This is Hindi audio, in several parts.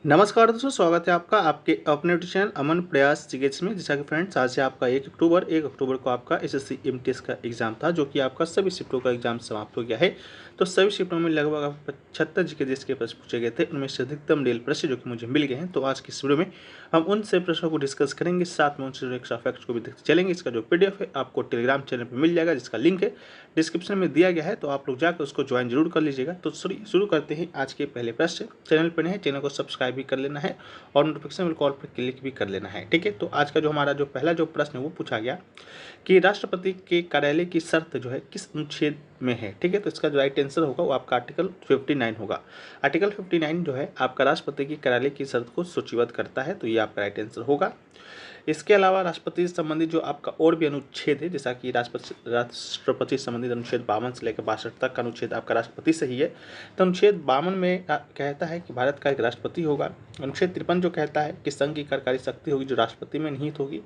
नमस्कार दोस्तों, स्वागत है आपका आपके अपने यूट्यूब चैनल अमन प्रयास जीकेएस में। जैसा कि फ्रेंड्स, आज से आपका 1 अक्टूबर को आपका एसएससी एमटीएस का एग्जाम था, जो कि आपका सभी शिफ्टों का एग्जाम समाप्त हो गया है। तो सभी शिफ्टों में लगभग 75 जीके के प्रश्न पूछे गए थे, उनमें से अधिकतम डेल प्रश्न जो कि मुझे मिल गए हैं। तो आज की इस वीडियो में हम उन से प्रश्नों को डिस्कस करेंगे, साथ में उनसे एक्स्ट्रा फैक्ट्स को भी देखते चलेंगे। इसका जो पीडीएफ है आपको टेलीग्राम चैनल पर मिल जाएगा, जिसका लिंक है डिस्क्रिप्शन में दिया गया है, तो आप लोग जाकर उसको ज्वाइन जरूर कर लीजिएगा। तो शुरू करते हैं आज के पहले प्रश्न। चैनल पर नहीं, चैनल को सब्सक्राइब भी कर लेना है और नोटिफिकेशन कॉल पर क्लिक भी कर लेना है, ठीक है। तो आज का जो हमारा जो पहला जो प्रश्न है वो पूछा गया कि राष्ट्रपति के कार्यालय की शर्त जो है किस अनुच्छेद में है, ठीक है। तो इसका जो राइट आंसर होगा वो आपका आर्टिकल 59 होगा। आर्टिकल 59 जो है आपका राष्ट्रपति की कार्यालय की शर्त को सूचीबद्ध करता है, तो ये आपका राइट आंसर होगा। इसके अलावा राष्ट्रपति से संबंधित जो आपका और भी अनुच्छेद है, जैसा कि राष्ट्रपति से संबंधित अनुच्छेद 52 से लेकर 62 तक का अनुच्छेद आपका राष्ट्रपति से ही है। तो अनुच्छेद 52 में कहता है कि भारत का एक राष्ट्रपति होगा। अनुच्छेद 53 जो कहता है कि संघ की कार्यकारी शक्ति होगी जो राष्ट्रपति में निहित होगी।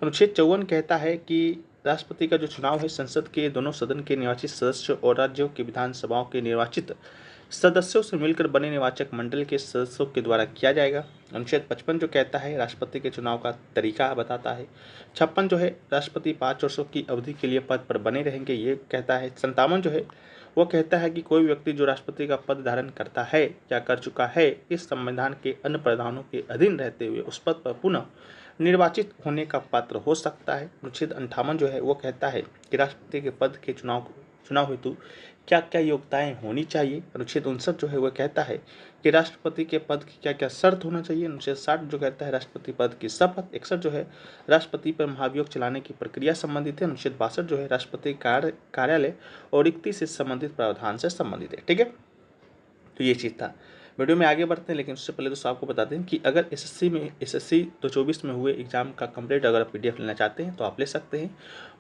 अनुच्छेद 54 कहता है कि राष्ट्रपति का जो चुनाव है संसद के दोनों सदन के निर्वाचित सदस्य और राज्यों की विधानसभाओं के निर्वाचित सदस्यों से मिलकर बने निर्वाचक मंडल के सदस्यों के द्वारा किया जाएगा। अनुच्छेद 55 जो कहता है राष्ट्रपति के चुनाव का तरीका बताता है। 56 जो है राष्ट्रपति 5 वर्षों की अवधि के लिए पद पर बने रहेंगे, ये कहता है। 57 जो है वो कहता है कि कोई व्यक्ति जो राष्ट्रपति का पद धारण करता है या कर चुका है, इस संविधान के अन्य प्रावधानों के अधीन रहते हुए उस पद पर पुनः निर्वाचित होने का पात्र हो सकता है। अनुच्छेद 58 जो है वो कहता है कि राष्ट्रपति के पद के चुनाव हेतु क्या क्या योग्यताएं होनी चाहिए। अनुच्छेद 59 जो है वह कहता है कि राष्ट्रपति के पद की क्या क्या शर्त होना चाहिए। अनुच्छेद 60 जो कहता है राष्ट्रपति पद की शपथ। 61 जो है राष्ट्रपति पर महाभियोग चलाने की प्रक्रिया संबंधित है। अनुच्छेद 62 जो है राष्ट्रपति कार्यालय और रिक्ति से संबंधित प्रावधान से संबंधित है, ठीक है। तो ये चीज़ था। वीडियो में आगे बढ़ते हैं, लेकिन उससे पहले दोस्तों आपको बता दें कि अगर एसएससी 2024 में हुए एग्जाम का कंप्लीट अगर आप पीडीएफ लेना चाहते हैं तो आप ले सकते हैं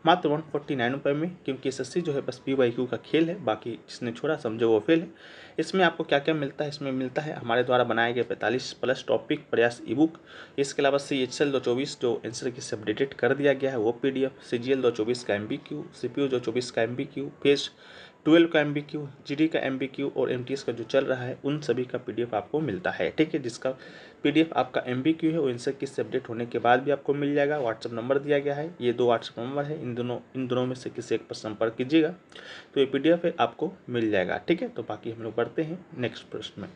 मात्र 149 रुपये में, क्योंकि एसएससी जो है बस PYQ का खेल है, बाकी जिसने छोड़ा समझो वो फेल है। इसमें आपको क्या क्या मिलता है, इसमें मिलता है हमारे द्वारा बनाए गए 45+ टॉपिक प्रयास ई बुक। इसके अलावा CHL 2024 जो आंसर की अपडेटेड कर दिया गया है वो PDF, CGL 2024 का MBQ, CPU 2024 का MBQ, फेज 12 का MBQ, GD का MBQ और MTS का जो चल रहा है उन सभी का PDF आपको मिलता है, ठीक है। जिसका PDF आपका MBQ है वो आंसर की अपडेट होने के बाद भी आपको मिल जाएगा। व्हाट्सअप नंबर दिया गया है, ये 2 व्हाट्सअप नंबर है, इन दोनों में से किसी एक पर संपर्क कीजिएगा तो ये PDF है आपको मिल जाएगा, ठीक है। तो बाकी हम लोग बढ़ते हैं नेक्स्ट प्रश्न में।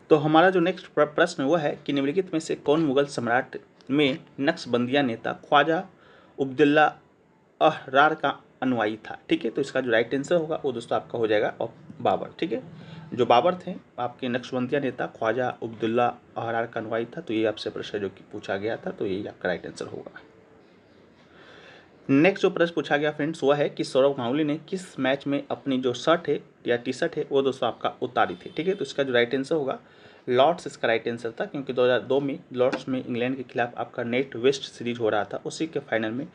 तो हमारा जो नेक्स्ट प्रश्न वो है कि निम्नलिखित में से कौन मुगल सम्राट में नक्शबंदिया नेता ख्वाजा उब्दुल्ला अहरार का अनुयायी था, ठीक है। तो इसका जो राइट आंसर होगा वो दोस्तों आपका हो जाएगा बाबर, ठीक है। जो बाबर थे आपके नक्शबंदिया नेता ख्वाजा उब्दुल्ला अहरार का अनुयायी था। तो ये आपसे प्रश्न जो कि पूछा गया था, तो यही आपका राइट आंसर होगा। नेक्स्ट जो प्रश्न पूछा गया फ्रेंड्स वो है कि सौरव गांगुली ने किस मैच में अपनी जो शर्ट है या टी-शर्ट है वो दोस्तों आपका उतारी थी, ठीक है। तो इसका जो राइट आंसर होगा लॉर्ड्स इसका राइट आंसर था, क्योंकि 2002 में लॉर्ड्स में इंग्लैंड के खिलाफ आपका नेट वेस्ट सीरीज हो रहा था। उसी के फाइनल में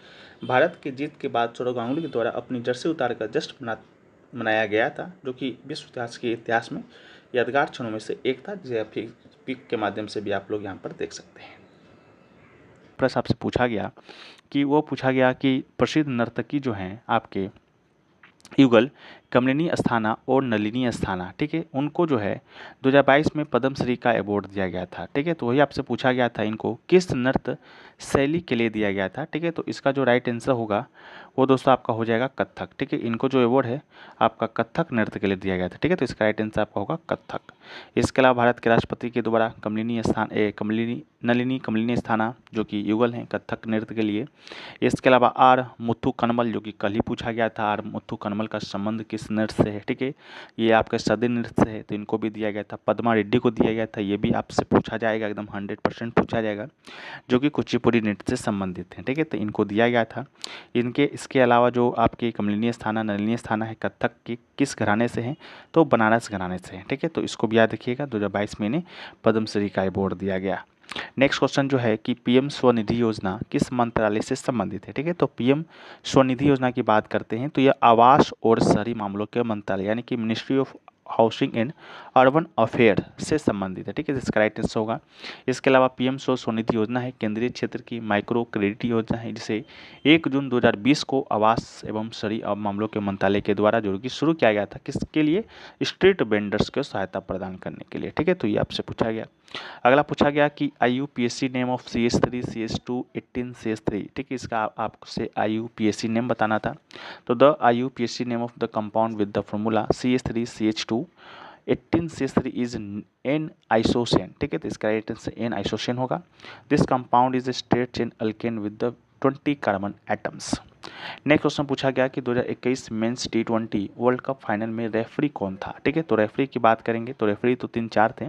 भारत की जीत के बाद सौरव गांगुली के द्वारा अपनी जर्सी उतार कर जश्न मनाया गया था, जो कि विश्व इतिहास में यादगार क्षणों में से एक था, जिसे आप पिक के माध्यम से भी आप लोग यहाँ पर देख सकते हैं। प्रश्न आपसे पूछा गया कि प्रसिद्ध नर्तकी जो हैं आपके युगल, कमलिनी अस्थाना और नलिनी अस्थाना, ठीक है, उनको जो है 2022 में पद्मश्री का अवार्ड दिया गया था, ठीक है। तो वही आपसे पूछा गया था इनको किस नृत्य शैली के लिए दिया गया था, ठीक है। तो इसका जो राइट आंसर होगा वो दोस्तों आपका हो जाएगा कथक, ठीक है। इनको जो अवार्ड है आपका कथक नृत्य के लिए दिया गया था, ठीक है। तो इसका राइट आंसर आपका होगा कथक। इसके अलावा भारत के राष्ट्रपति के द्वारा नलिनी कमलिनी अस्थाना जो कि युगल हैं कथक नृत्य के लिए। इसके अलावा आर मुथु कनमल जो कि कल ही पूछा गया था, आर मुथु कनमल का संबंध किस नृत्य से है, ठीक है, ये आपके सदी नृत्य से है, तो इनको भी दिया गया था। पद्मा रेड्डी को दिया गया था, ये भी आपसे पूछा जाएगा, एकदम 100% पूछा जाएगा, जो कि कुचिपुड़ी नृत्य से संबंधित है, ठीक है। तो इनको दिया गया था। इसके अलावा जो आपकी कमलिनी अस्थाना नलिनी अस्थाना है कथक की किस घराने से हैं, तो बनारस घराने से हैं, ठीक है। तो इसको भी याद रखिएगा, 2022 में इन्हें पद्मश्री का अवार्ड दिया गया। नेक्स्ट क्वेश्चन जो है कि PM स्वनिधि योजना किस मंत्रालय से संबंधित है, ठीक है। तो PM स्वनिधि योजना की बात करते हैं तो यह आवास और शहरी मामलों के मंत्रालय यानी कि ministry of housing and urban affair से संबंधित है। ठीक है, इसका राइट आंसर होगा। इसके अलावा पीएम स्वनिधि योजना है, केंद्रीय क्षेत्र की माइक्रो क्रेडिट योजना है, जिसे 1 जून 2020 को आवास एवं शहरी मामलों के मंत्रालय के द्वारा जो कि शुरू किया गया था, किसके लिए? स्ट्रीट वेंडर्स को सहायता प्रदान करने के लिए। ठीक है, तो ये आपसे पूछा गया। अगला पूछा गया कि IUPAC name of CH3 CH2 18 CH3। ठीक है, इसका आपसे IUPAC नेम बताना था। तो the IUPAC name of the compound with the formula CH3 CH2 18 CH3 is n icosane. ठीक है, तो इसका राइट आंसर एन आइसोसेन होगा। This compound is a straight chain alkane with the 20 carbon atoms. Next question पूछा गया कि 2021 men's T20 world cup final में रेफरी कौन था। ठीक है, तो रेफरी की बात करेंगे तो रेफरी तो 3-4 थे।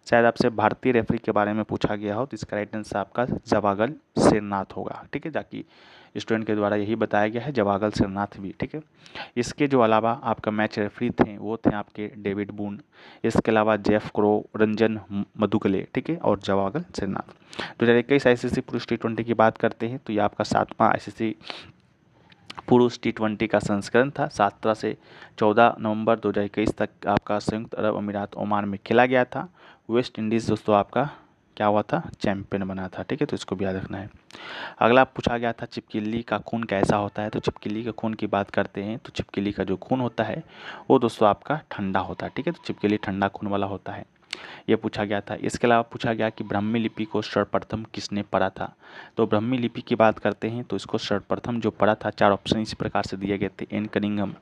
शायद आपसे भारतीय रेफरी के बारे में पूछा गया हो, तो इसका राइट आंसर आपका जवागल शेरनाथ होगा। ठीक है, जाकि स्टूडेंट के द्वारा यही बताया गया है, जवागल शेरनाथ भी। ठीक है, इसके जो अलावा आपका मैच रेफरी थे वो थे आपके डेविड बून, इसके अलावा जेफ क्रो, रंजन मधुकले। ठीक है, और जवागल शेरनाथ। 2021 ICC पुरुष T20 की बात करते हैं तो ये आपका 7वां ICC पुरुष T20 का संस्करण था। 17 से 14 नवंबर 2021 तक आपका संयुक्त अरब अमीरात ओमान में खेला गया था। वेस्ट इंडीज़ दोस्तों आपका क्या हुआ था? चैंपियन बना था। ठीक है, तो इसको भी याद रखना है। अगला पूछा गया था चिपकिली का खून कैसा होता है। तो चिपकिली के खून की बात करते हैं तो चिपकिली का जो खून होता है वो दोस्तों आपका ठंडा होता है। ठीक है, तो चिपकिली ठंडा खून वाला होता है, ये पूछा गया था। इसके अलावा पूछा गया कि ब्राह्मी लिपि को सर्वप्रथम किसने पढ़ा था। तो ब्राह्मी लिपि की बात करते हैं तो इसको सर्वप्रथम जो पढ़ा था, 4 ऑप्शन इस प्रकार से दिए गए थे, एन कनिंघम,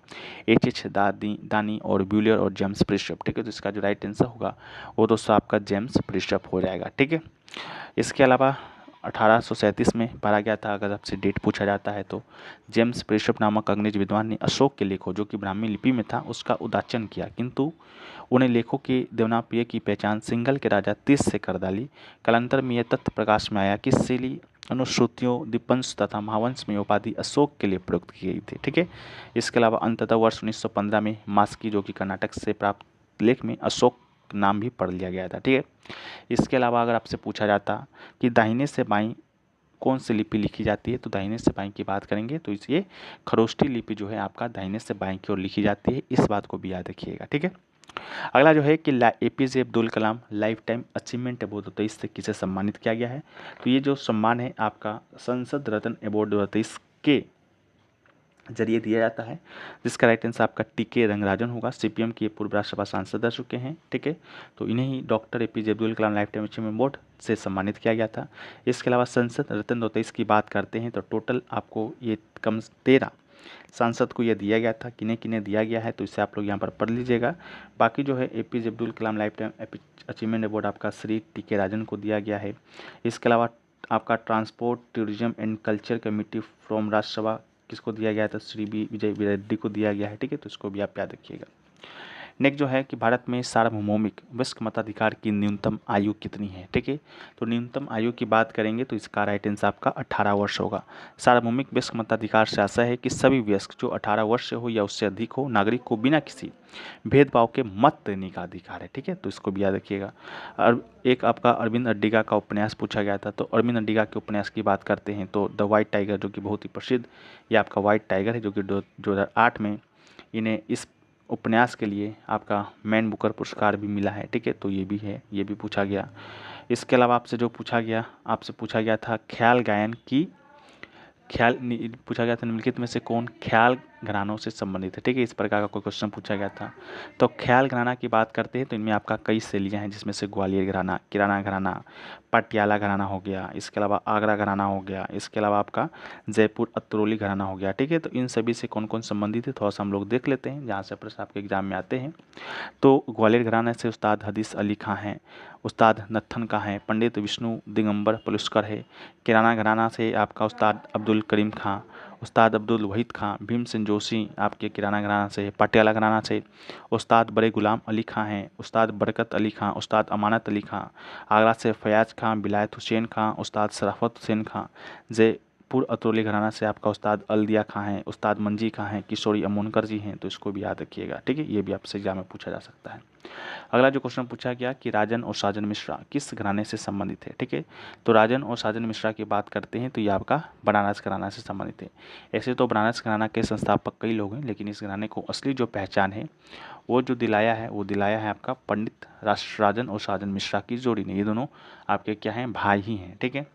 H दानी और ब्यूलियर और जेम्स प्रिस्टप। ठीक है, तो इसका जो राइट आंसर होगा वो दोस्तों आपका जेम्स प्रिस्टप हो जाएगा। ठीक है, इसके अलावा 1837 में पढ़ा गया था। अगर आपसे डेट पूछा जाता है तो जेम्स प्रिस्टप नामक अंग्रेज विद्वान ने अशोक के लेखों जो कि ब्राह्मी लिपि में था उसका उदाचन किया, किंतु उन्हें लेखों की देवनागरी की पहचान सिंघल के राजा तीस से कर डाली। कालांतर में यह तथ्य प्रकाश में आया कि शैली अनुश्रुतियों दीपवंश तथा महावंश में उपाधि अशोक के लिए प्रयुक्त की गई थी। ठीक है, इसके अलावा अंततः वर्ष 1915 में मास्की जो कि कर्नाटक से प्राप्त लेख में अशोक नाम भी पढ़ लिया गया था। ठीक है, इसके अलावा अगर आपसे पूछा जाता कि दाहिने से बाईं कौन सी लिपि लिखी जाती है, तो दाहिने से बाईं की बात करेंगे तो ये खरोष्टी लिपि जो है आपका दाहिने से बाईं की ओर लिखी जाती है, इस बात को भी याद रखिएगा। ठीक है, अगला जो है कि APJ Abdul Kalam life time achievement award 2023 से किसे सम्मानित किया गया है। तो ये जो सम्मान है आपका संसद रत्न अवार्ड 2023 के जरिए दिया जाता है, जिसका राइट आंसर आपका TK रंगराजन होगा। CPM के पूर्व राज्यसभा सांसद रह चुके हैं। ठीक है, तो इन्हें ही doctor APJ Abdul Kalam life time achievement award से सम्मानित किया गया था। इसके अलावा संसद रत्न 2023 की बात करते हैं तो टोटल आपको ये कम 13 सांसद को यह दिया गया था, किन्हें किन्हें दिया गया है तो इसे आप लोग यहाँ पर पढ़ लीजिएगा। बाकी जो है APJ Abdul Kalam life time achievement award आपका श्री TK राजन को दिया गया है। इसके अलावा आपका transport tourism and culture committee from Rajya Sabha किसको दिया गया था? श्री बी विजय रेड्डी को दिया गया है। ठीक है, तो इसको भी आप याद रखिएगा। नेक्स्ट जो है कि भारत में सार्वभौमिक वयस्क मताधिकार की न्यूनतम आयु कितनी है। ठीक है, तो न्यूनतम आयु की बात करेंगे तो इसका राइट आंसर आपका 18 वर्ष होगा। सार्वभौमिक वयस्क मताधिकार से आशय है कि सभी वयस्क जो 18 वर्ष से हो या उससे अधिक हो नागरिक को बिना किसी भेदभाव के मत देने का अधिकार है। ठीक है, तो इसको भी याद रखिएगा। और एक आपका अरविंद अड्डिगा का उपन्यास पूछा गया था, तो अरविंद अड्डिगा के उपन्यास की बात करते हैं तो द व्हाइट टाइगर जो कि बहुत ही प्रसिद्ध ये आपका व्हाइट टाइगर है, जो कि 2008 में इन्हें इस उपन्यास के लिए आपका मैन बुकर पुरस्कार भी मिला है। ठीक है, तो ये भी है, ये भी पूछा गया। इसके अलावा आपसे पूछा गया था ख्याल गायन की पूछा गया था निम्नलिखित में से कौन ख्याल घरानों से संबंधित है। ठीक है, इस प्रकार का कोई क्वेश्चन पूछा गया था। तो ख्याल घराना की बात करते हैं तो इनमें आपका कई शैलियाँ हैं, जिसमें से ग्वालियर घराना, किराना घराना, पटियाला घराना हो गया, इसके अलावा आगरा घराना हो गया, इसके अलावा आपका जयपुर अतरौली घराना हो गया। ठीक है, तो इन सभी से कौन कौन संबंधित है थोड़ा सा हम लोग देख लेते हैं, जहाँ से प्रश्न आपके एग्जाम में आते हैं। तो ग्वालियर घराना से उस्ताद हदीस अली खां हैं, उस्ताद नत्थन का है, पंडित विष्णु दिगंबर पलुस्कर है। किराना घराना से आपका उस्ताद अब्दुल करीम खां, उस्ताद अब्दुल वहीद खां, भीमसेन जोशी आपके किराना घराना से। पटियाला घराना से उस्ताद बड़े गुलाम अली खां हैं, उस्ताद बरकत अली खां, उस्ताद अमानत अली खां। आगरा से फयाज खां, बिलायत हुसैन खां, उस्ताद शराफत हुसैन खां। जयपुर अतरौली घराना से आपका उस्ताद अलदिया खां हैं, उस्ताद मंजी खां हैं, किशोरी अमोनकर जी हैं, तो इसको भी याद रखिएगा। ठीक है, ये भी आपसे एग्जाम में पूछा जा सकता है। अगला जो क्वेश्चन पूछा गया कि राजन और साजन मिश्रा किस घराने से संबंधित है। ठीक है, तो राजन और साजन मिश्रा की बात करते हैं तो ये आपका बनारस घराना से संबंधित है। ऐसे तो बनारस घराना के संस्थापक कई लोग हैं, लेकिन इस घराने को असली जो पहचान है वो दिलाया है आपका पंडित राजन और साजन मिश्रा की जोड़ी ने। ये दोनों आपके क्या हैं, भाई ही हैं। ठीक है,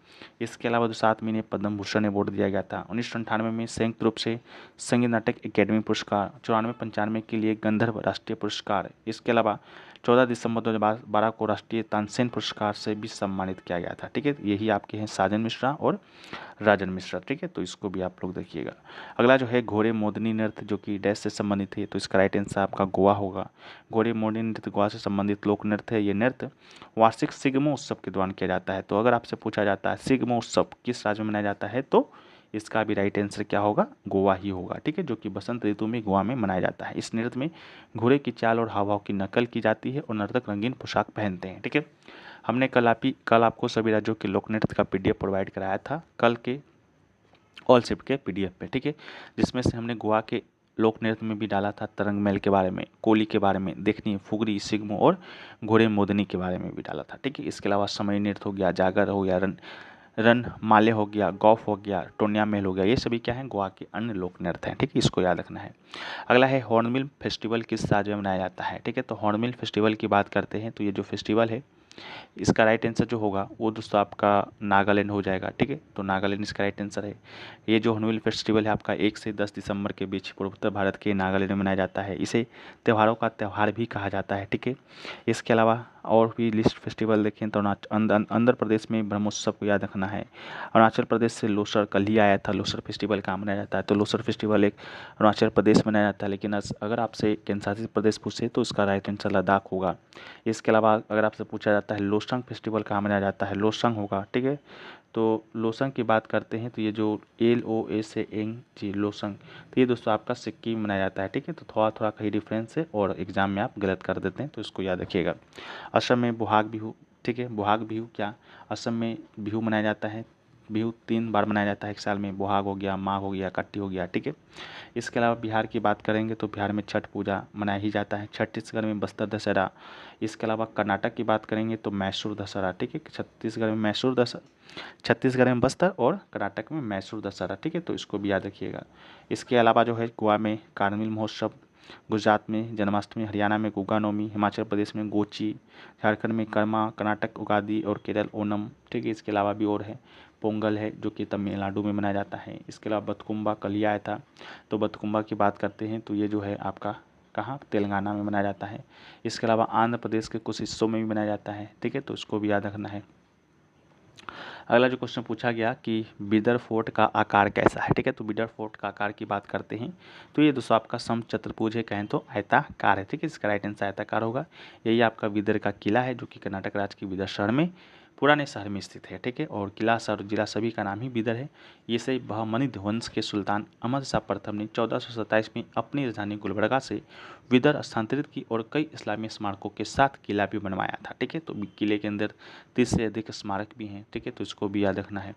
इसके अलावा जो 7 में इन्हें पद्म भूषण अवार्ड दिया गया था। 1998 में संयुक्त रूप से संगीत नाटक अकेडमी पुरस्कार, 94-95 के लिए गंधर्व राष्ट्रीय पुरस्कार, इसके अलावा 14 दिसंबर 2012 को राष्ट्रीय तानसेन पुरस्कार से भी सम्मानित किया गया था। ठीक है, यही आपके हैं साजन मिश्रा और राजन मिश्रा। ठीक है, तो इसको भी आप लोग देखिएगा। अगला जो है घोड़े मोदनी नृत्य, जो कि डैश से संबंधित है, तो इसका राइट आंसर आपका गोवा होगा। घोड़े मोदनी नृत्य गोवा से संबंधित लोक नृत्य है। ये नृत्य वार्षिक सिग्मो उत्सव के दौरान किया जाता है। तो अगर आपसे पूछा जाता है सिग्मो उत्सव किस राज्य में मनाया जाता है, तो इसका भी राइट आंसर क्या होगा, गोवा ही होगा। ठीक है, जो कि बसंत ऋतु में गोवा में मनाया जाता है। इस नृत्य में घोड़े की चाल और हाव भाव की नकल की जाती है और नर्तक रंगीन पोशाक पहनते हैं। ठीक है, हमने कल आपको सभी राज्यों के लोक नृत्य का PDF प्रोवाइड कराया था, कल के ऑल शिफ्ट के PDF पे। ठीक है, जिसमें से हमने गोवा के लोक नृत्य में भी डाला था तरंग महल के बारे में, कोली के बारे में, देखनी, फुगरी, सिग्मो और घोड़े मोदनी के बारे में भी डाला था। ठीक है, इसके अलावा समय नृत्य हो गया, जागर हो गया, रन माले हो गया, गौफ हो गया, टोनिया महल हो गया, ये सभी क्या है, गोवा के अन्य लोक नृत्य हैं। ठीक है, इसको याद रखना है। अगला है हॉर्नबिल फेस्टिवल किस राज्य में मनाया जाता है। ठीक है, तो हॉर्नबिल फेस्टिवल की बात करते हैं तो ये जो फेस्टिवल है इसका राइट आंसर जो होगा वो दोस्तों आपका नागालैंड हो जाएगा। ठीक है, तो नागालैंड इसका राइट आंसर है। ये जो हॉर्नबिल फेस्टिवल है आपका 1 से 10 दिसंबर के बीच पूर्वोत्तर भारत के नागालैंड में मनाया जाता है। इसे त्योहारों का त्यौहार भी कहा जाता है। ठीक है, इसके अलावा और भी लिस्ट फेस्टिवल देखें तो आंध्र प्रदेश में ब्रह्मोत्सव को याद रखना है। अरुणाचल प्रदेश से लोसर कल ही आया था, लोसर फेस्टिवल कहाँ मनाया जाता है, तो लोसर फेस्टिवल एक अरुणाचल प्रदेश में मनाया जाता है। लेकिन अगर आपसे केंद्रशासित प्रदेश पूछे तो इसका राइट आंसर लद्दाख होगा। इसके अलावा अगर आपसे पूछा जाता है लोसंग फेस्टिवल कहाँ मनाया जाता है, लोसंग होगा। ठीक है, तो लोसंग की बात करते हैं तो ये जो LOSANG जी लोसंग, तो ये दोस्तों आपका सिक्किम में मनाया जाता है। ठीक है, तो थोड़ा थोड़ा कहीं डिफरेंस है और एग्जाम में आप गलत कर देते हैं, तो इसको याद रखिएगा। असम में बोहाग बिहू, ठीक है, बोहाग बिहू क्या, असम में बिहू मनाया जाता है। बिहू 3 बार मनाया जाता है एक साल में, बोहाग हो गया, माघ हो गया, कट्टी हो गया। ठीक है, इसके अलावा बिहार की बात करेंगे तो बिहार में छठ पूजा मनाया ही जाता है। छत्तीसगढ़ में बस्तर दशहरा। इसके अलावा कर्नाटक की बात करेंगे तो मैसूर दशहरा। ठीक है, छत्तीसगढ़ में मैसूर दशहरा, छत्तीसगढ़ में बस्तर और कर्नाटक में मैसूर दशहरा। ठीक है, तो इसको भी याद रखिएगा। इसके अलावा जो है गोवा में कार्निवल महोत्सव, गुजरात में जन्माष्टमी, हरियाणा में गुगा नवमी, हिमाचल प्रदेश में गोची, झारखंड में कर्मा, कर्नाटक उगादी और केरल ओनम। ठीक है, इसके अलावा भी और है, पोंगल है जो कि तमिलनाडु में मनाया जाता है। इसके अलावा बतकुम्बा कल ही आया था, तो बतकुम्बा की बात करते हैं तो ये जो है आपका कहाँ, तेलंगाना में मनाया जाता है। इसके अलावा आंध्र प्रदेश के कुछ हिस्सों में भी मनाया जाता है। ठीक है, तो इसको भी याद रखना है। अगला जो क्वेश्चन पूछा गया कि बिदर फोर्ट का आकार कैसा है। ठीक है, तो बिदर फोर्ट का आकार की बात करते हैं तो ये दोस्तों आपका समचतुर्भुज है, कहें तो आयताकार है। ठीक है, इसका राइट आंसर आयताकार होगा। यही आपका बिदर का किला है जो कि कर्नाटक राज्य के बिदर शहर में, पुराने शहर में स्थित है। ठीक है, और किला, शहर, जिला सभी का नाम ही बिदर है। ये से बहमनी वंश के सुल्तान अहमद शाह प्रथम ने 1427 में अपनी राजधानी गुलबर्गा से बिदर स्थानांतरित की और कई इस्लामी स्मारकों के साथ किला भी बनवाया था। ठीक है, तो किले के अंदर 30 से अधिक स्मारक भी हैं। ठीक है, तो इसको भी याद रखना है।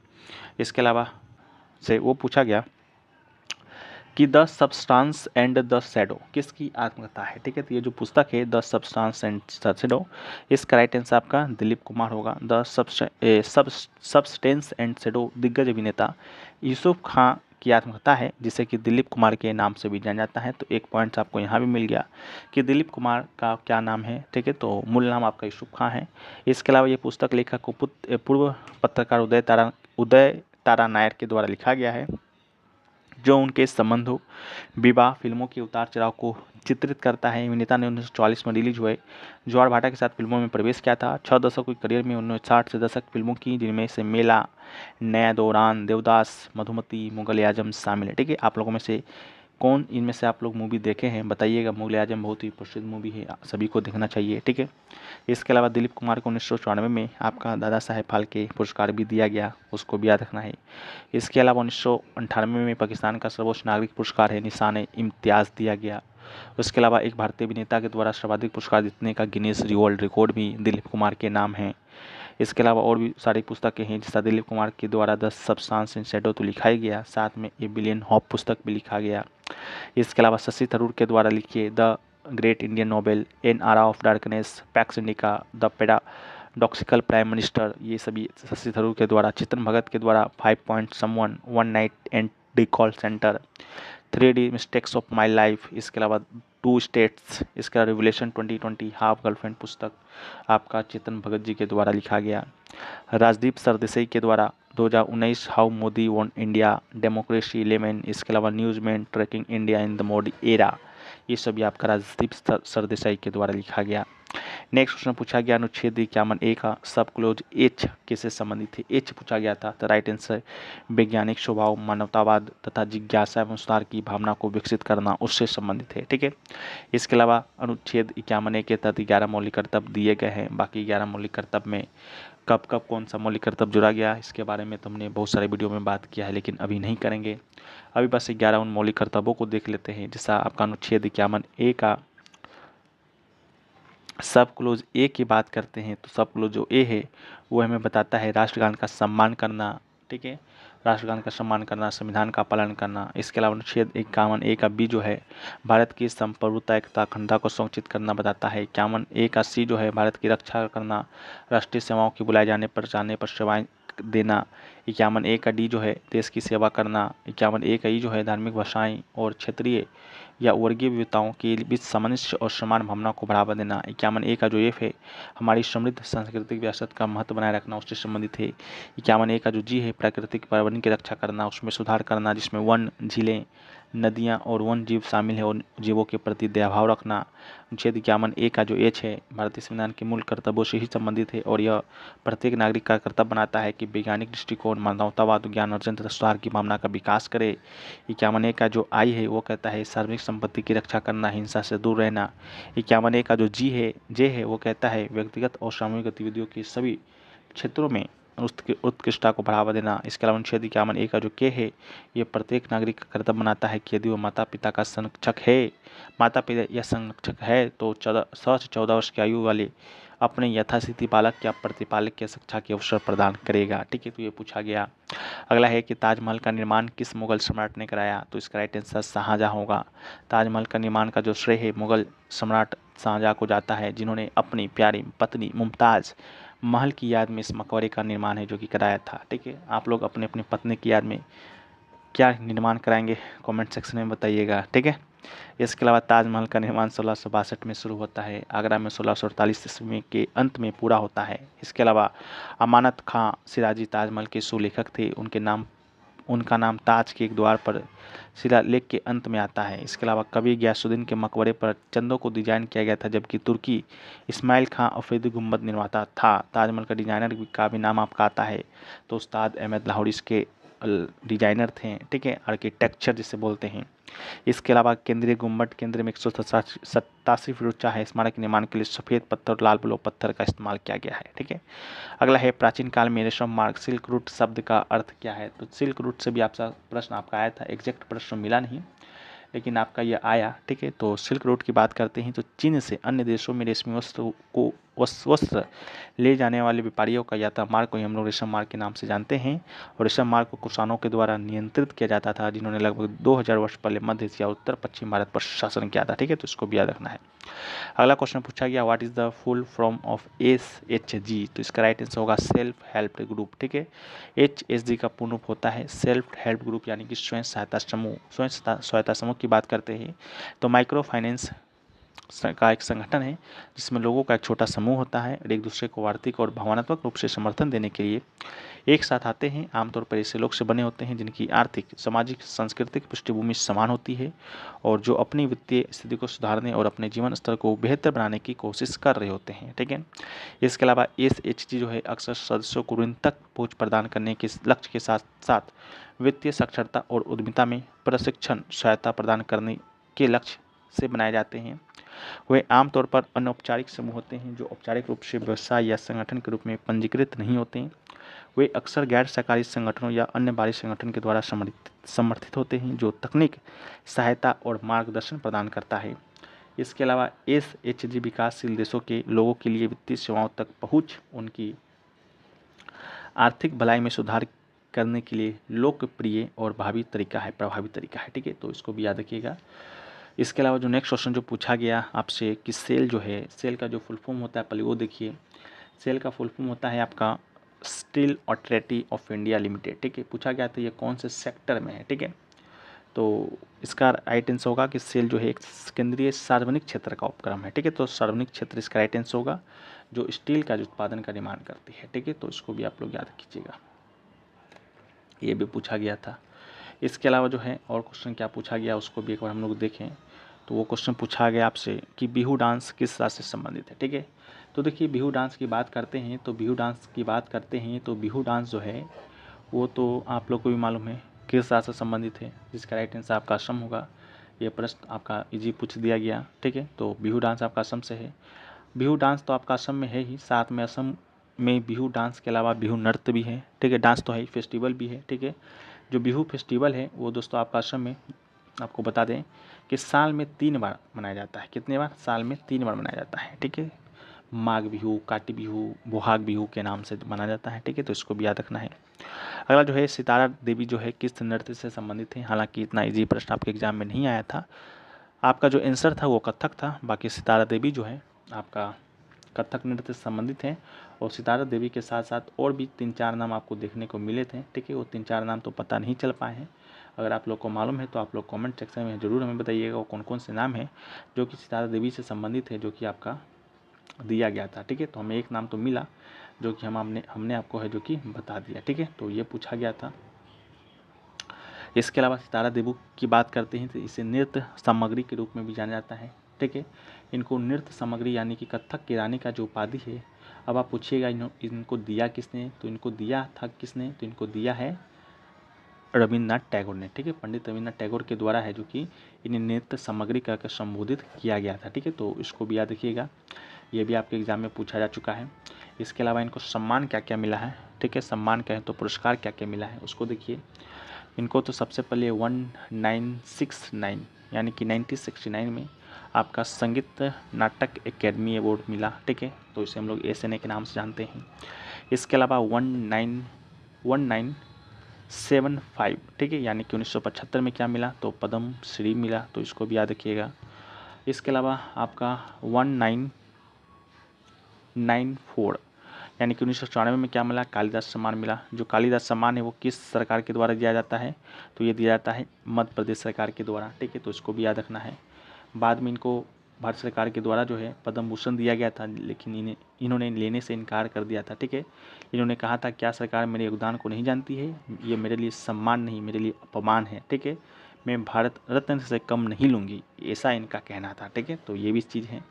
इसके अलावा से वो पूछा गया कि the substance and the shadow किसकी आत्मकथा है। ठीक है, तो ये जो पुस्तक है the substance and the shadow, इसका राइट आंसर आपका दिलीप कुमार होगा। द सब्सटेंस एंड शैडो दिग्गज अभिनेता यूसुफ खां की आत्मकथा है, जिसे कि दिलीप कुमार के नाम से भी जाना जाता है। तो एक पॉइंट आपको यहाँ भी मिल गया कि दिलीप कुमार का क्या नाम है। ठीक है, तो मूल नाम आपका यूसुफ खां है। इसके अलावा ये पुस्तक लेखक को पूर्व पत्रकार उदय तारा नायर के द्वारा लिखा गया है, जो उनके संबंधों, विवाह, फिल्मों के उतार चढ़ाव को चित्रित करता है। अभिनेता ने 1944 में रिलीज हुए ज्वार भाटा के साथ फिल्मों में प्रवेश किया था। 6 दशकों की करियर में उन्होंने 60 से दशक फिल्मों की, जिनमें से मेला, नया दौरान, देवदास, मधुमती, मुगल आजम शामिल है। ठीक है, आप लोगों में से कौन इनमें से आप लोग मूवी देखे हैं बताइएगा। मुगल आजम बहुत ही प्रसिद्ध मूवी है, सभी को देखना चाहिए। ठीक है, इसके अलावा दिलीप कुमार को 1994 में आपका दादा साहेब फाल्के पुरस्कार भी दिया गया, उसको भी याद रखना है। इसके अलावा 1998 में पाकिस्तान का सर्वोच्च नागरिक पुरस्कार है निशान इम्तियाज़ दिया गया। उसके अलावा एक भारतीय अभिनेता के द्वारा सर्वाधिक पुरस्कार जीतने का गिनीज वर्ल्ड रिकॉर्ड भी दिलीप कुमार के नाम है। इसके अलावा और भी सारी पुस्तकें हैं, जिसका दिलीप कुमार के द्वारा द सब्सटेंस एंड शैडो तो लिखा ही गया, साथ में ए बिलियन हॉप पुस्तक भी लिखा गया। इसके अलावा शशि थरूर के द्वारा लिखिए the great Indian novel, an era of darkness, Pax Indica, the paradoxical prime minister, ये सभी शशि थरूर के द्वारा, चेतन भगत के द्वारा 5 point someone, one night and de Gaulle centre, 3D mistakes of my life, इसके अलावा 2 स्टेट्स, इसके अलावा रिवोल्यूशन 2020, हाफ गर्लफ्रेंड पुस्तक आपका चेतन भगत जी के द्वारा लिखा गया। राजदीप सरदेसाई के द्वारा 2019 how Modi won India, democracy 11, इसके अलावा newsman tracking India in the Modi era, ये सभी आपका राजदीप सरदेसाई के द्वारा लिखा गया। नेक्स्ट क्वेश्चन पूछा गया अनुच्छेद 51A का सब क्लोज एच किससे संबंधित है। एच पूछा गया था, तो राइट आंसर वैज्ञानिक स्वभाव, मानवतावाद तथा जिज्ञासा एवं सुधार की भावना को विकसित करना, उससे संबंधित है। ठीक है, इसके अलावा अनुच्छेद 51A के तहत 11 मौलिक कर्तव्य दिए गए हैं। बाकी 11 मौलिक कर्तव्य में कब कब कौन सा मौलिक कर्तव्य जुड़ा गया, इसके बारे में तो हमने बहुत सारे वीडियो में बात किया है, लेकिन अभी नहीं करेंगे। अभी बस 11 उन मौलिक कर्तव्यों को देख लेते हैं। जैसा आपका अनुच्छेद 51A का सब क्लोज ए की बात करते हैं, तो सब क्लोज जो ए है वो हमें बताता है राष्ट्रगान का सम्मान करना। ठीक है, राष्ट्रगान का सम्मान करना, संविधान का पालन करना। इसके अलावा अनुच्छेद 51A का बी जो है भारत की संप्रभुता, एकता, अखंडता को सुनिश्चित करना बताता है। 51A का सी जो है भारत की रक्षा करना, राष्ट्रीय सेवाओं की बुलाए जाने पर सेवाएं देना। 51A का डी जो है देश की सेवा करना। 51A का ई जो है धार्मिक भाषाएं और क्षेत्रीय या वर्गीय विविधताओं के बीच सामंजस्य और समान भावना को बढ़ावा देना। 51A का जो एफ है हमारी समृद्ध सांस्कृतिक विरासत का महत्व बनाए रखना, उससे संबंधित है। 51A का जो जी है प्राकृतिक पर्यावरण की रक्षा करना, उसमें सुधार करना, जिसमें वन, झीलें, नदियाँ और वन जीव शामिल है और जीवों के प्रति दयाभाव रखना। अनुच्छेद 51A का जो एच है भारतीय संविधान के मूल कर्तव्यों से ही संबंधित है और यह प्रत्येक नागरिक का कर्तव्य बनाता है कि वैज्ञानिक दृष्टिकोण, मानवतावाद, ज्ञान अर्जन तथा सुधार की भावना का विकास करे। 51A का जो आई है वो कहता है सार्वजनिक संपत्ति की रक्षा करना, हिंसा से दूर रहना। 51A का जो जे है वो कहता है व्यक्तिगत और सामूहिक गतिविधियों के सभी क्षेत्रों में उत्कृष्टता को बढ़ावा देना। इसके अलावा अनुच्छेद 51A का जो के है ये प्रत्येक नागरिक का कर्तव्य बनाता है कि यदि वो माता पिता का संरक्षक है, माता पिता या संरक्षक है तो 16 से 14 वर्ष की आयु वाले अपने यथास्थिति बालक या प्रतिपालक की शिक्षा के अवसर प्रदान करेगा। ठीक है, तो ये पूछा गया। अगला है कि ताजमहल का निर्माण किस मुगल सम्राट ने कराया, तो इसका राइट आंसर शाहजहां होगा। ताजमहल का निर्माण का जो श्रेय है मुगल सम्राट शाहजहां को जाता है, जिन्होंने अपनी प्यारी पत्नी मुमताज़ महल की याद में इस मकबरे का निर्माण है जो कि कराया था। ठीक है, आप लोग अपने अपनी पत्नी की याद में क्या निर्माण कराएंगे कमेंट सेक्शन में बताइएगा। ठीक है, इसके अलावा ताजमहल का निर्माण 1662 में शुरू होता है, आगरा में 1648 ईस्वी के अंत में पूरा होता है। इसके अलावा अमानत खां सिराजी ताजमहल के सुलेखक थे, उनका नाम ताज के एक द्वार पर शिलालेख के अंत में आता है। इसके अलावा कवि गयासुद्दीन के मकबरे पर चंदों को डिजाइन किया गया था, जबकि तुर्की इस्माइल खां अफरीदी गुंबद निर्माता था। ताजमहल का डिजाइनर का भी नाम आपका आता है, तो उस्ताद अहमद लाहौरी इसके डिजाइनर थे। ठीक है, आर्किटेक्चर जिसे बोलते हैं। इसके अलावा केंद्रीय गुम्बद केंद्र में 187 फीट ऊंचा है। स्मारक निर्माण के लिए सफ़ेद पत्थर और लाल बिलो पत्थर का इस्तेमाल किया गया है। ठीक है, अगला है प्राचीन काल में रेशम मार्ग सिल्क रूट शब्द का अर्थ क्या है, तो सिल्क रूट से भी आपका प्रश्न आपका आया था, एग्जैक्ट प्रश्न मिला नहीं लेकिन आपका ये आया। ठीक है, तो सिल्क रूट की बात करते हैं तो चीन से अन्य देशों में रेशमी वस्त्र ले जाने वाले व्यापारियों का यात्रा मार्ग को हम लोग रेशम मार्ग के नाम से जानते हैं। और रेशम मार्ग को कुषाणों के द्वारा नियंत्रित किया जाता था, जिन्होंने लगभग 2000 वर्ष पहले मध्य एशिया उत्तर पश्चिम भारत पर शासन किया था। ठीक है, तो इसको भी याद रखना है। अगला क्वेश्चन पूछा गया what is the full form of SHG, तो इसका राइट आंसर होगा सेल्फ हेल्प ग्रुप। ठीक है, HSG का पूर्ण रूप होता है सेल्फ हेल्प ग्रुप, यानी कि स्वयं सहायता समूह। स्वयं सहायता समूह की बात करते हैं तो माइक्रो फाइनेंस का एक संगठन है जिसमें लोगों का एक छोटा समूह होता है और एक दूसरे को आर्थिक और भावनात्मक रूप से समर्थन देने के लिए एक साथ आते हैं। आमतौर पर ऐसे लोग से बने होते हैं जिनकी आर्थिक, सामाजिक, सांस्कृतिक पृष्ठभूमि समान होती है और जो अपनी वित्तीय स्थिति को सुधारने और अपने जीवन स्तर को बेहतर बनाने की कोशिश कर रहे होते हैं। ठीक है, इसके अलावा SHG जो है अक्सर सदस्यों को ऋण तक पहुँच प्रदान करने के लक्ष्य के साथ साथ वित्तीय साक्षरता और उद्यमिता में प्रशिक्षण सहायता प्रदान करने के लक्ष्य से बनाए जाते हैं। वे आमतौर पर अनौपचारिक समूह होते हैं जो औपचारिक रूप से व्यवसाय या संगठन के रूप में पंजीकृत नहीं होते हैं। वे अक्सर गैर सरकारी संगठनों या अन्य बाहरी संगठन के द्वारा समर्थित होते हैं जो तकनीक, सहायता और मार्गदर्शन प्रदान करता है। इसके अलावा SHG विकासशील देशों के लोगों के लिए वित्तीय सेवाओं तक पहुँच, उनकी आर्थिक भलाई में सुधार करने के लिए लोकप्रिय और प्रभावी तरीका है। ठीक है, तो इसको भी याद रखिएगा। इसके अलावा जो नेक्स्ट क्वेश्चन जो पूछा गया आपसे कि सेल जो है, सेल का जो फुल फॉर्म होता है पहले वो देखिए। सेल का फुल फॉर्म होता है आपका steel authority of India limited, ठीक है। पूछा गया था ये कौन से सेक्टर में है, ठीक है। तो इसका राइट आंसर होगा कि सेल जो है एक केंद्रीय सार्वजनिक क्षेत्र का उपक्रम है, ठीक है। तो सार्वजनिक क्षेत्र इसका राइट आंसर होगा, जो स्टील का जो उत्पादन का निर्माण करती है, ठीक है। तो इसको भी आप लोग याद कीजिएगा, ये भी पूछा गया था। इसके अलावा जो है और क्वेश्चन क्या पूछा गया उसको भी एक बार हम लोग देखें। तो वो क्वेश्चन पूछा गया आपसे कि बिहू डांस किस राज्य से संबंधित है, ठीक है। तो देखिए बिहू डांस की बात करते हैं तो बिहू डांस जो है वो तो आप लोग को भी मालूम है किस राज्य से संबंधित है, जिसका राइट आंसर आपका असम होगा। ये प्रश्न आपका इजी पूछ दिया गया, ठीक है। तो बिहू डांस आपका असम से है। बिहू डांस तो आपका असम में है ही, साथ में असम में बिहू डांस के अलावा बिहू नृत्य भी है, ठीक है। डांस तो है ही, फेस्टिवल भी है, ठीक है। जो बिहू फेस्टिवल है वो दोस्तों आपका असम में, आपको बता दें कि साल में 3 बार मनाया जाता है। कितने बार? साल में 3 बार मनाया जाता है, ठीक है। माघ बिहू, काटी बिहू, बोहाग बिहू के नाम से मनाया जाता है, ठीक है। तो इसको भी याद रखना है। अगला जो है सितारा देवी जो है किस नृत्य से संबंधित है। हालांकि इतना इजी प्रश्न आपके एग्जाम में नहीं आया था, आपका जो आंसर था वो कथक था। बाकी सितारा देवी जो है आपका कथक नृत्य से संबंधित हैं। और सितारा देवी के साथ साथ और भी 3-4 नाम आपको देखने को मिले थे, ठीक है। वो 3-4 नाम तो पता नहीं चल पाए हैं। अगर आप लोग को मालूम है तो आप लोग कमेंट सेक्शन में ज़रूर हमें बताइएगा वो कौन कौन से नाम हैं जो कि सितारा देवी से संबंधित है, जो कि आपका दिया गया था, ठीक है। तो हमें एक नाम तो मिला जो कि हमने आपको है जो कि बता दिया, ठीक है। तो ये पूछा गया था। इसके अलावा सितारा देवी की बात करते हैं तो इसे नृत्य सामग्री के रूप में भी जाना जाता है, ठीक है। इनको नृत्य सामग्री यानी कि कथक की रानी का जो उपाधि है, अब आप पूछिएगा इनको दिया किसने, तो इनको दिया था किसने, तो इनको दिया है रविन्द्रनाथ टैगोर ने, ठीक है। पंडित रविन्द्रनाथ टैगोर के द्वारा है जो कि इन्हें नृत्य सामग्री कहकर संबोधित किया गया था, ठीक है। तो इसको भी याद रखिएगा, ये भी आपके एग्जाम में पूछा जा चुका है। इसके अलावा इनको सम्मान क्या क्या मिला है, ठीक है। सम्मान कहें तो पुरस्कार क्या क्या मिला है उसको देखिए। इनको तो सबसे पहले 1969 यानी कि 1969 में आपका संगीत नाटक एकेडमी अवार्ड मिला, ठीक है। तो इसे हम लोग SNA के नाम से जानते हैं। इसके अलावा 1975, ठीक है, यानी कि 1975 में क्या मिला, तो पद्म श्री मिला। तो इसको भी याद रखिएगा। इसके अलावा आपका 1994 यानी कि 1994 में क्या मिला, कालिदास सम्मान मिला। जो कालिदास सम्मान है वो किस सरकार के द्वारा दिया जाता है, तो ये दिया जाता है मध्य प्रदेश सरकार के द्वारा, ठीक है। तो इसको भी याद रखना है। बाद में इनको भारत सरकार के द्वारा जो है पद्म भूषण दिया गया था, लेकिन इन्होंने लेने से इनकार कर दिया था, ठीक है। इन्होंने कहा था क्या सरकार मेरे योगदान को नहीं जानती है, ये मेरे लिए सम्मान नहीं, मेरे लिए अपमान है, ठीक है। मैं भारत रत्न से कम नहीं लूँगी, ऐसा इनका कहना था, ठीक है। तो ये भी चीज़ है।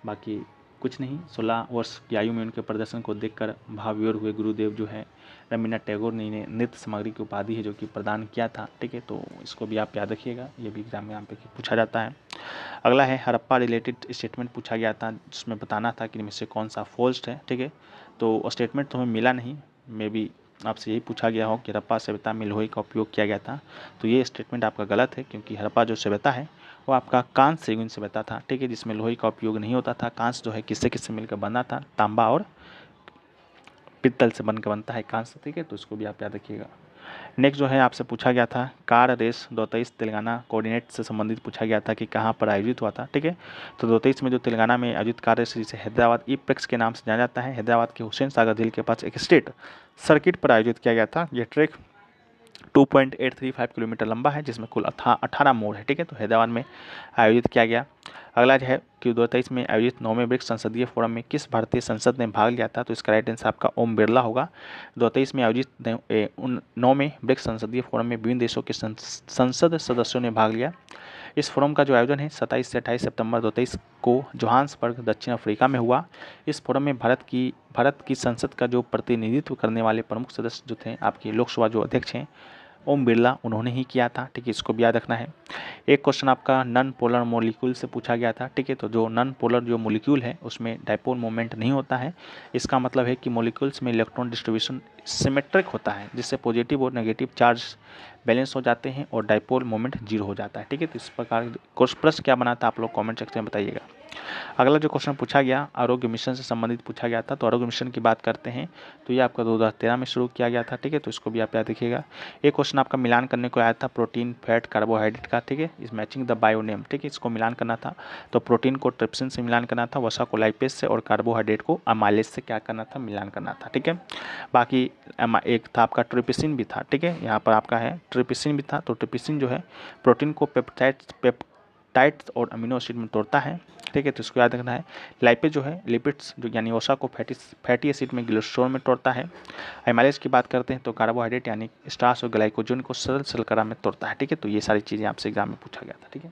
बाकी कुछ नहीं, 16 वर्ष की आयु में उनके प्रदर्शन को देखकर भावविभोर हुए गुरुदेव जो है रविन्द्रनाथ टैगोर ने इन्हें नृत्य सामग्री की उपाधि है जो कि प्रदान किया था, ठीक है। तो इसको भी आप याद रखिएगा, ये भी एग्जाम में यहाँ पे पूछा जाता है। अगला है हड़प्पा रिलेटेड स्टेटमेंट पूछा गया था, जिसमें बताना था कि इनमें से कौन सा फॉल्स है, ठीक है। तो स्टेटमेंट तो हमें मिला नहीं, मे बी आपसे यही पूछा गया हो कि हड़प्पा सभ्यता में लोहे का उपयोग किया गया था। तो ये स्टेटमेंट आपका गलत है, क्योंकि हड़प्पा जो सभ्यता है वो आपका कांस्य से युग सभ्यता था, ठीक है, जिसमें लोहे का उपयोग नहीं होता था। कांस्य जो है किससे किससे मिलकर बना था, तांबा और पित्तल से बनकर बनता है कांस्य, ठीक है। तो इसको भी आप याद रखिएगा। नेक्स्ट जो है आपसे पूछा गया था कार रेस 2023 तेलंगाना कोऑर्डिनेट से संबंधित पूछा गया था कि कहाँ पर आयोजित हुआ था, ठीक है। तो 2023 में जो तेलंगाना में आयोजित कार रेस जिसे हैदराबाद ईपेक्स के नाम से जाना जाता है, हैदराबाद के हुसैन सागर झील के पास एक स्टेट सर्किट पर आयोजित किया गया था। यह ट्रैक 2.835 किलोमीटर लंबा है, जिसमें कुल 18 मोड़ है, ठीक है। तो हैदराबाद में आयोजित किया गया। अगला जो है कि 2023 में आयोजित 9वें ब्रिक्स संसदीय फोरम में किस भारतीय संसद ने भाग लिया था, तो इसका राइट आंसर आपका ओम बिरला होगा। 2023 में आयोजित 9वें ब्रिक्स संसदीय फोरम में विभिन्न देशों के संसद सदस्यों ने भाग लिया। इस फोरम का जो आयोजन है 27 से 28 सितंबर 2023 को जोहान्सबर्ग दक्षिण अफ्रीका में हुआ। इस फोरम में भारत की संसद का जो प्रतिनिधित्व करने वाले प्रमुख सदस्य जो थे आपके लोकसभा जो अध्यक्ष हैं ओम बिरला, उन्होंने ही किया था, ठीक है। इसको भी याद रखना है। एक क्वेश्चन आपका नॉन पोलर मॉलिक्यूल से पूछा गया था, ठीक है। तो जो नॉन पोलर जो मॉलिक्यूल है उसमें डाइपोल मोमेंट नहीं होता है। इसका मतलब है कि मॉलिक्यूल्स में इलेक्ट्रॉन डिस्ट्रीब्यूशन सिमेट्रिक होता है, जिससे पॉजिटिव और नेगेटिव चार्ज बैलेंस हो जाते हैं और डाइपोल मोमेंट जीरो हो जाता है, ठीक है। तो इस प्रकार प्रश्न क्या बना था आप लोग कॉमेंट सेक्शन में बताइएगा। अगला जो क्वेश्चन पूछा गया आरोग्य मिशन से संबंधित पूछा गया था, तो आरोग्य मिशन की बात करते हैं तो ये आपका 2013 में शुरू किया गया था, ठीक है। तो इसको भी आप याद रखिएगा। एक क्वेश्चन आपका मिलान करने को आया था प्रोटीन, फैट, कार्बोहाइड्रेट का, ठीक है। इस मैचिंग द बायोनेम, ठीक है, इसको मिलान करना था। तो प्रोटीन को ट्रिप्सिन से मिलान करना था, वसा को लाइपेज से, और कार्बोहाइड्रेट को अमाइलेज से क्या करना था, मिलान करना था, ठीक है। बाकी एक था आपका ट्रिप्सिन भी था, ठीक है। यहाँ पर आपका है ट्रिप्सिन भी था। तो ट्रिप्सिन जो है प्रोटीन को पेप्टाइड्स और अमीनो एसिड में तोड़ता है, ठीक है। तो इसको याद रखना है। लाइपेज जो है लिपिड्स जो यानी वसा को फैटी एसिड में ग्लिसरॉल में तोड़ता है। एमाइलेज की बात करते हैं तो कार्बोहाइड्रेट यानी स्टार्च और ग्लाइकोजन को सरल शर्करा में तोड़ता है, ठीक है। तो ये सारी चीज़ें आपसे एग्जाम में पूछा गया था, ठीक है।